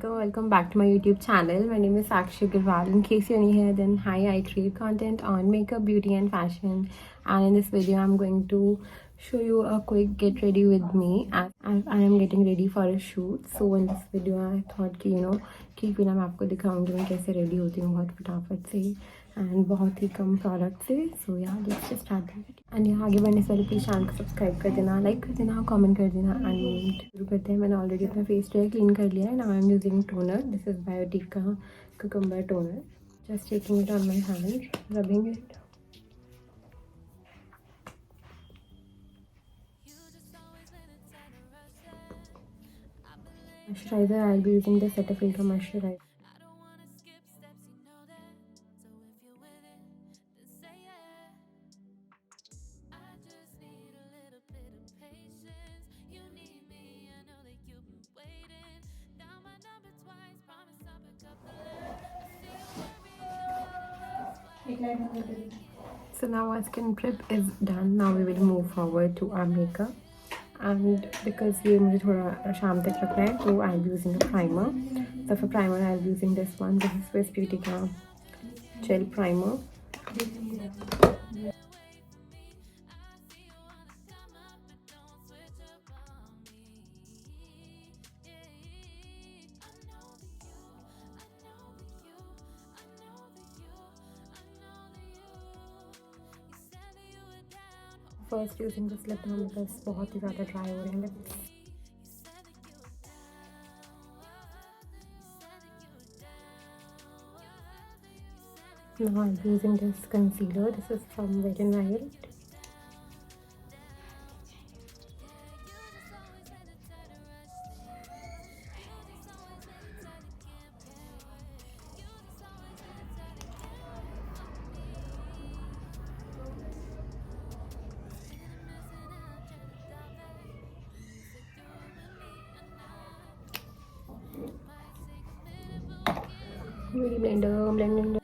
welcome back to my YouTube channel. My name is Sakshi Aggarwal. In case you're new here, then hi, I create content on makeup, beauty and fashion, and in this video I'm going to show you a quick get ready with me as I am getting ready for a shoot. So in this video I thought कि क्यों ना मैं आपको दिखाऊंगी मैं कैसे ready होती हूँ बहुत फटाफट से एंड बहुत ही कम प्रोडक्ट से. सो यहाँ let's just start the video. And यहाँ आगे बढ़ने से पहले प्लीज़ चैनल को सब्सक्राइब कर देना, लाइक कर देना, कमेंट कर देना. एंड शुरू करते हैं. मैंने ऑलरेडी अपना फेस जो है क्लीन कर लिया है. Now I am using toner. This is Biotique का cucumber toner. Just taking it on my hand, rubbing it. Moisturizer, I'll be using the Cetaphil moisturizer. So now our skin prep is done. Now we will move forward to our makeup. And because ये मुझे थोड़ा शाम तक रखना है तो I'll be using a primer. So for primer I'll be using this one. This is Swiss Beauty का gel primer. First using this lip balm because बहुत ही ज़्यादा dry हो रहे हैं lips. Now I'm using this concealer. This is from Wet n Wild. Beauty blender, blending.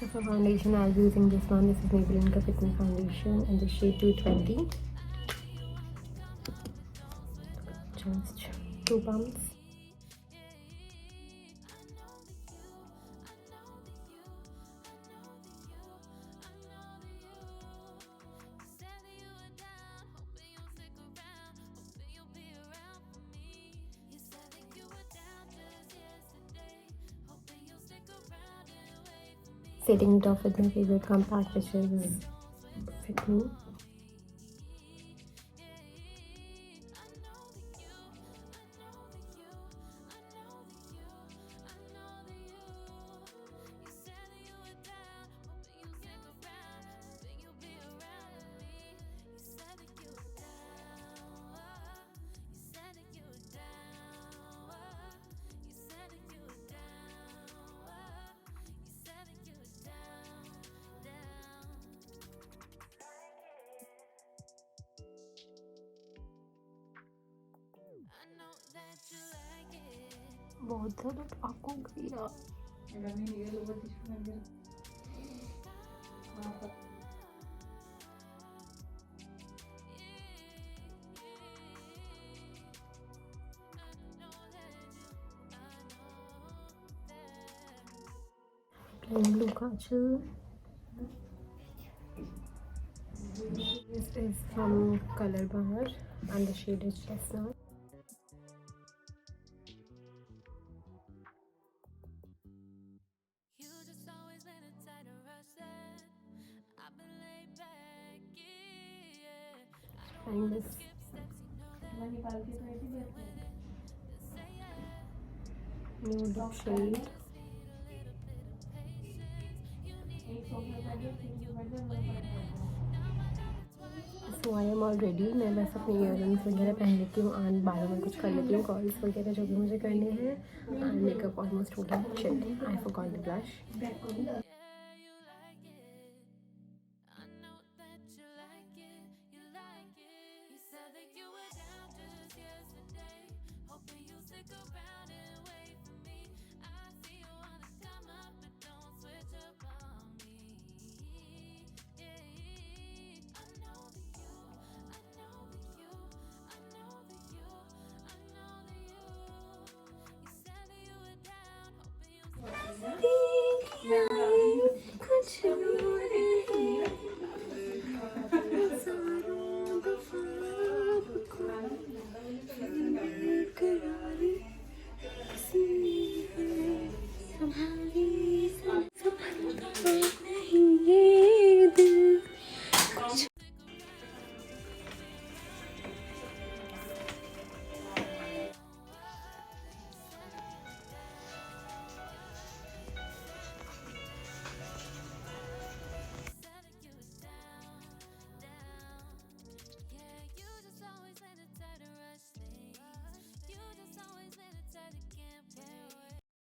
So for foundation, I'll be using this one. This is Maybelline Fit Me Foundation in the shade 220. Just 2 pumps. Setting it off with my favorite compact, which is Fit Me. बहुत ज़्यादा dark हो गई यार. Plain blue kajal. This is from Color Bar and the shade is Chestnut. Trying this nude shade. So I am all ready. मैं बस अपने earrings वगैरह पहन लेती हूँ एंड बालों में कुछ कर लेती हूँ कॉल्स वगैरह जो भी मुझे करने हैं. एंड मेकअप ऑलमोस्ट हो गया. Shit, I forgot the blush.